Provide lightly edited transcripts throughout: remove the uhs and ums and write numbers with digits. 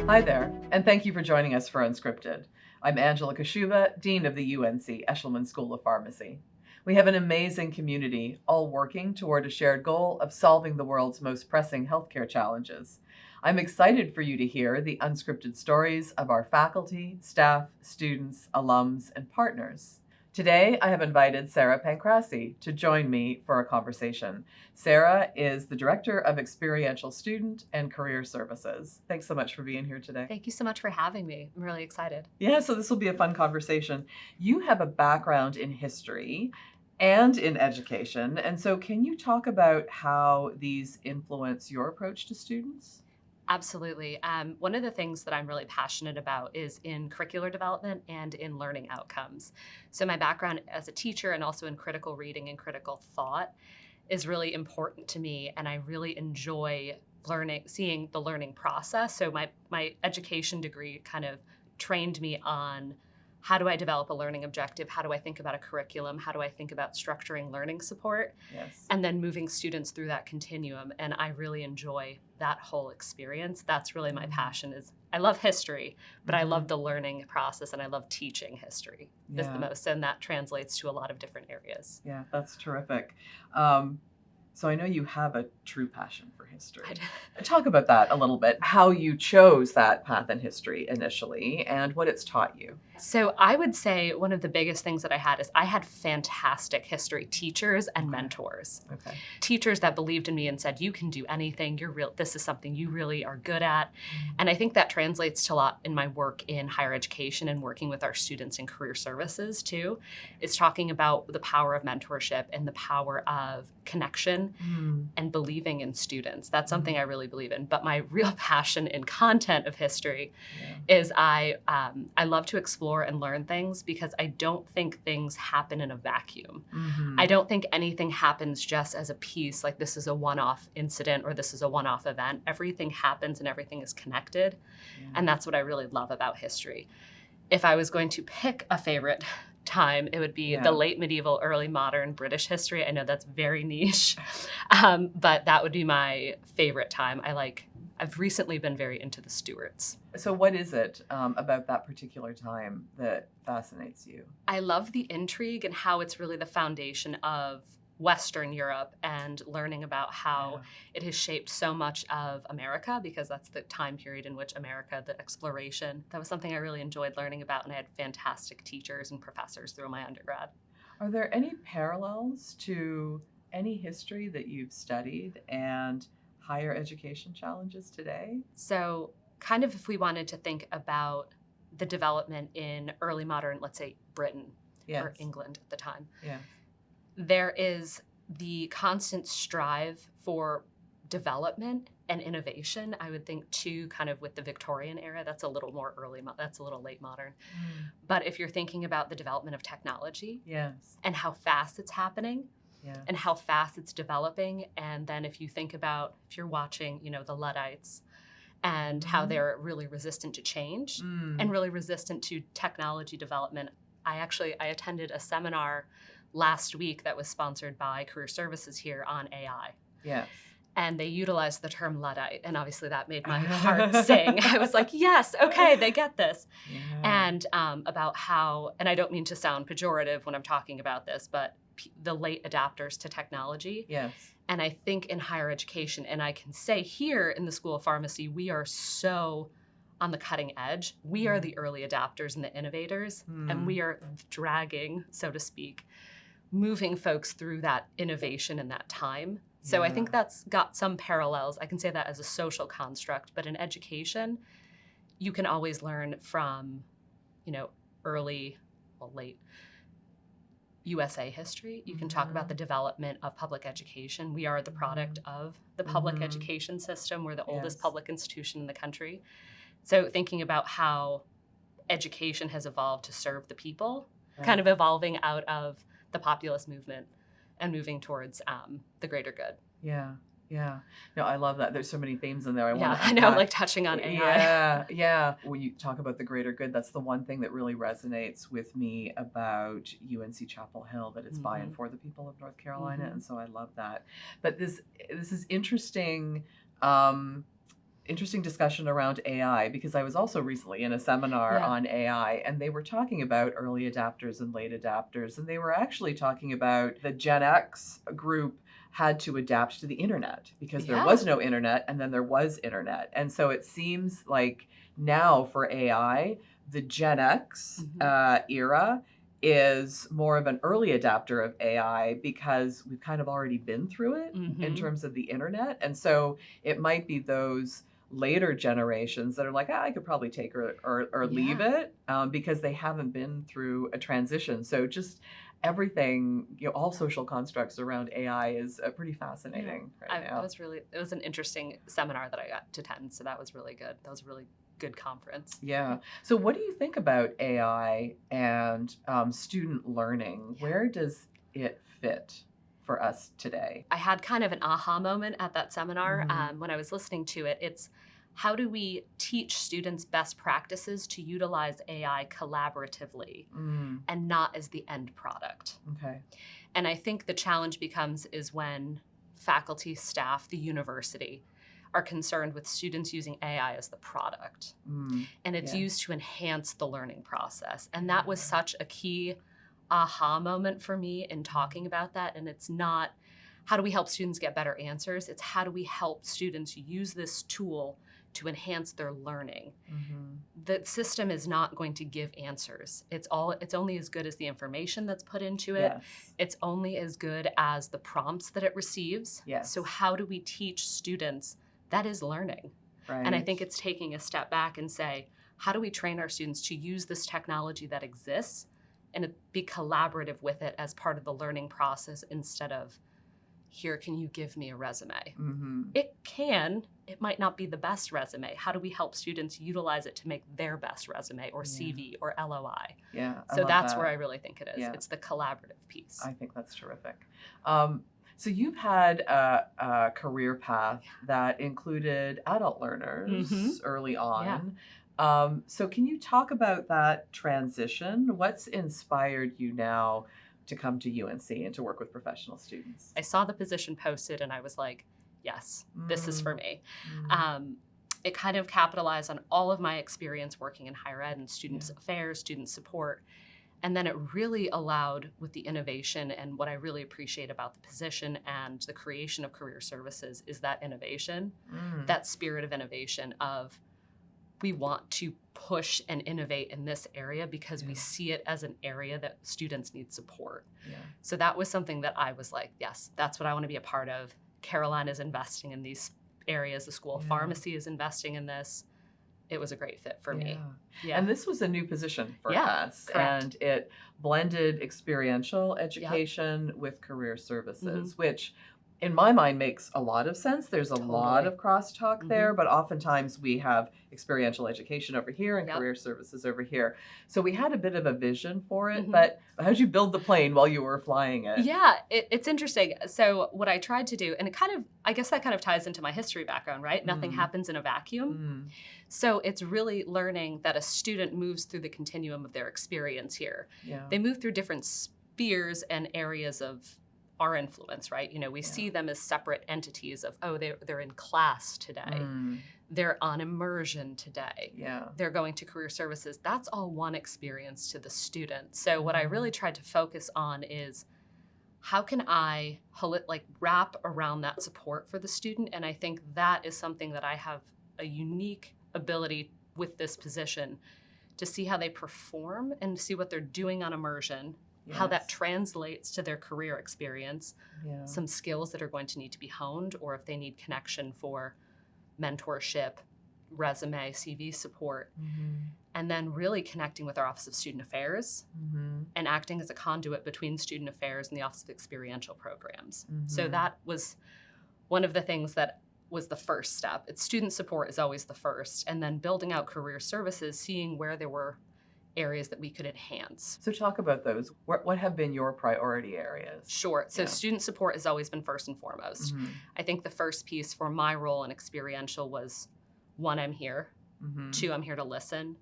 Hi there, and thank you for joining us for UnSCRIPted. I'm Angela Kashuba, Dean of the UNC Eshelman School of Pharmacy. We have an amazing community, all working toward a shared goal of solving the world's most pressing healthcare challenges. I'm excited for you to hear the unscripted stories of our faculty, staff, students, alums, and partners. Today, I have invited Sarah Pankracij to join me for a conversation. Sarah is the Director of Experiential Student and Career Services. Thanks so much for being here today. Thank you so much for having me. I'm really excited. Yeah, so this will be a fun conversation. You have a background in history and in education, and so can you talk about how these influence your approach to students? Absolutely. One of the things that I'm really passionate about is in curricular development and in learning outcomes. So my background as a teacher and also in critical reading and critical thought is really important to me, and I really enjoy seeing the learning process. So my education degree kind of trained me on how do I develop a learning objective? How do I think about a curriculum? How do I think about structuring learning support? Yes. And then moving students through that continuum. And I really enjoy that whole experience. That's really my passion. Is I love history, but I love the learning process and I love teaching history is the most. And that translates to a lot of different areas. Yeah, that's terrific. So I know you have a true passion for history. Talk about that a little bit, how you chose that path in history initially and what it's taught you. So I would say one of the biggest things that I had is I had fantastic history teachers and mentors. Okay. Teachers that believed in me and said, you can do anything, this is something you really are good at. And I think that translates to a lot in my work in higher education and working with our students in career services too, is talking about the power of mentorship and the power of connection and believing in students. That's something I really believe in. But my real passion in content of history is I love to explore and learn things because I don't think things happen in a vacuum. I don't think anything happens just as a piece, like this is a one-off incident or this is a one-off event. Everything happens and everything is connected. And that's what I really love about history. If I was going to pick a favorite time, it would be the late medieval, early modern British history. I know that's very niche, but that would be my favorite time. I've recently been very into the Stuarts. So what is it about that particular time that fascinates you? I love the intrigue and how it's really the foundation of Western Europe and learning about how it has shaped so much of America, because that's the time period in which America, the exploration, that was something I really enjoyed learning about, and I had fantastic teachers and professors through my undergrad. Are there any parallels to any history that you've studied and higher education challenges today? So kind of if we wanted to think about the development in early modern, let's say Britain or England at the time. There is the constant strive for development and innovation. I would think too, kind of with the Victorian era, that's a little more that's a little late modern. But if you're thinking about the development of technology and how fast it's happening and how fast it's developing, and then if you think about, if you're watching, the Luddites and how they're really resistant to change and really resistant to technology development. I attended a seminar last week that was sponsored by Career Services here on AI. Yes. And they utilized the term Luddite, and obviously that made my heart sing. I was like, yes, okay, they get this. And about how, and I don't mean to sound pejorative when I'm talking about this, but the late adapters to technology. And I think in higher education, and I can say here in the School of Pharmacy, we are so on the cutting edge. We are the early adapters and the innovators, and we are dragging, so to speak, moving folks through that innovation in that time. So I think that's got some parallels. I can say that as a social construct, but in education, you can always learn from, late USA history. You can talk about the development of public education. We are the product of the public education system. We're the oldest public institution in the country. So thinking about how education has evolved to serve the people, kind of evolving out of the populist movement and moving towards the greater good. Yeah. Yeah. No, I love that. There's so many themes in there. I want to I know, unpack. like touching on AI. Yeah. When you talk about the greater good, that's the one thing that really resonates with me about UNC Chapel Hill, that it's by and for the people of North Carolina. And so I love that. But this is interesting. Interesting discussion around AI, because I was also recently in a seminar on AI, and they were talking about early adapters and late adapters, and they were actually talking about the Gen X group had to adapt to the internet because there was no internet, and then there was internet. And so it seems like now for AI, the Gen X era is more of an early adapter of AI because we've kind of already been through it in terms of the internet. And so it might be those later generations that are like, I could probably take or leave it because they haven't been through a transition. So just everything, all social constructs around AI is pretty fascinating right now. It was an interesting seminar that I got to attend. So that was really good. That was a really good conference. Yeah. So what do you think about AI and student learning? Where does it fit for us today? I had kind of an aha moment at that seminar when I was listening to it. It's how do we teach students best practices to utilize AI collaboratively and not as the end product? Okay. And I think the challenge is when faculty, staff, the university are concerned with students using AI as the product. And it's used to enhance the learning process. And that was such a key aha moment for me in talking about that. And it's not how do we help students get better answers, it's how do we help students use this tool to enhance their learning. The system is not going to give answers. It's only as good as the information that's put into it. It's only as good as the prompts that it receives. So how do we teach students? That is learning. And I think it's taking a step back and say, how do we train our students to use this technology that exists and be collaborative with it as part of the learning process instead of, here, can you give me a resume? It might not be the best resume. How do we help students utilize it to make their best resume or CV or LOI? So that's where I really think it is. It's the collaborative piece. I think that's terrific. So you've had a career path that included adult learners early on. So can you talk about that transition? What's inspired you now to come to UNC and to work with professional students? I saw the position posted and I was like, yes, this is for me. It kind of capitalized on all of my experience working in higher ed and student affairs, student support. And then it really allowed, with the innovation, and what I really appreciate about the position and the creation of career services is that innovation, that spirit of innovation of we want to push and innovate in this area because we see it as an area that students need support. So that was something that I was like, yes, that's what I want to be a part of. Carolina is investing in these areas. The School of Pharmacy is investing in this. It was a great fit for me. And this was a new position for us. Correct. And it blended experiential education with career services, which in my mind makes a lot of sense. There's a lot of crosstalk there, but oftentimes we have experiential education over here and career services over here. So we had a bit of a vision for it, but how'd you build the plane while you were flying it? It's interesting. So what I tried to do, and it kind of, I guess that kind of ties into my history background, right? Nothing happens in a vacuum. So it's really learning that a student moves through the continuum of their experience here. They move through different spheres and areas of our influence, right? We see them as separate entities of, they're in class today. They're on immersion today. They're going to career services. That's all one experience to the student. So what I really tried to focus on is how can I wrap around that support for the student? And I think that is something that I have a unique ability with this position to see how they perform and see what they're doing on immersion, how that translates to their career experience, some skills that are going to need to be honed, or if they need connection for mentorship, resume, CV support, and then really connecting with our Office of Student Affairs and acting as a conduit between Student Affairs and the Office of Experiential Programs. So that was one of the things that was the first step. It's student support is always the first, and then building out career services, seeing where there were areas that we could enhance. So talk about those. What have been your priority areas? Sure. So student support has always been first and foremost. I think the first piece for my role in Experiential was, 1, I'm here. 2, I'm here to listen.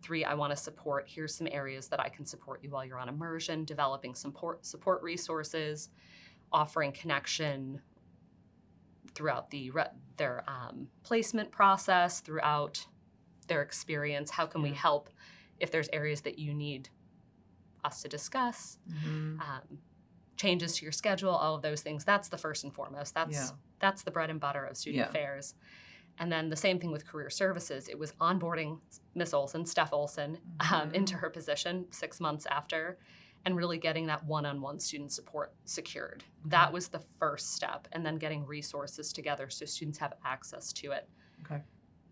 3, I want to support. Here's some areas that I can support you while you're on immersion, developing support resources, offering connection throughout their placement process, throughout their experience. How can we help if there's areas that you need us to discuss, changes to your schedule, all of those things. That's the first and foremost. That's the bread and butter of student affairs. And then the same thing with career services. It was onboarding Miss Olson, Steph Olson, into her position 6 months after, and really getting that one-on-one student support secured. That was the first step, and then getting resources together so students have access to it.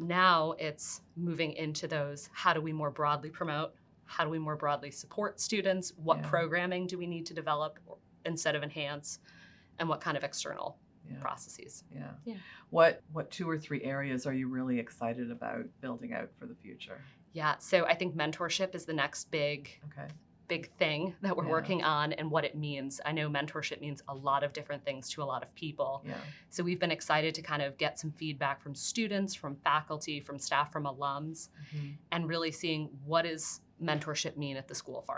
Now it's moving into those, how do we more broadly promote? How do we more broadly support students? What programming do we need to develop instead of enhance? And what kind of external processes? What 2 or 3 areas are you really excited about building out for the future? So I think mentorship is the next big thing that we're working on, and what it means. I know mentorship means a lot of different things to a lot of people. So we've been excited to kind of get some feedback from students, from faculty, from staff, from alums, and really seeing what does mentorship mean at the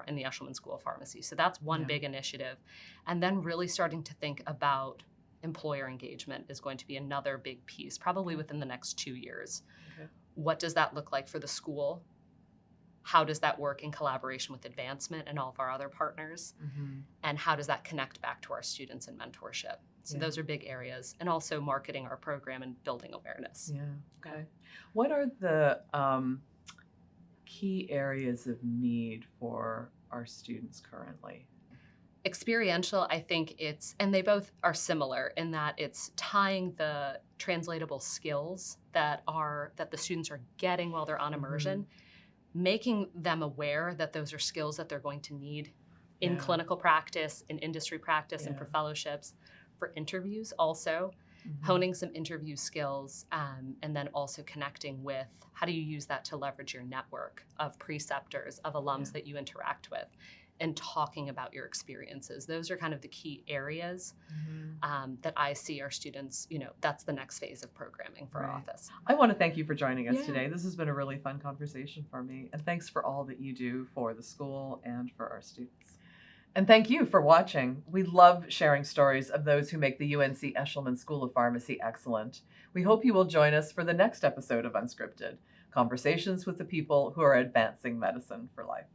in the Eshelman School of Pharmacy. So that's one big initiative. And then really starting to think about employer engagement is going to be another big piece, probably within the next 2 years. What does that look like for the school? How does that work in collaboration with advancement and all of our other partners? And how does that connect back to our students in mentorship? So those are big areas. And also marketing our program and building awareness. What are the key areas of need for our students currently? Experiential, I think and they both are similar in that it's tying the translatable skills that the students are getting while they're on immersion, making them aware that those are skills that they're going to need in clinical practice, in industry practice, and for fellowships, for interviews also, honing some interview skills, and then also connecting with how do you use that to leverage your network of preceptors, of alums that you interact with, and talking about your experiences. Those are kind of the key areas that I see our students, that's the next phase of programming for our office. I want to thank you for joining us today. This has been a really fun conversation for me. And thanks for all that you do for the school and for our students. And thank you for watching. We love sharing stories of those who make the UNC Eshelman School of Pharmacy excellent. We hope you will join us for the next episode of UnSCRIPted, conversations with the people who are advancing medicine for life.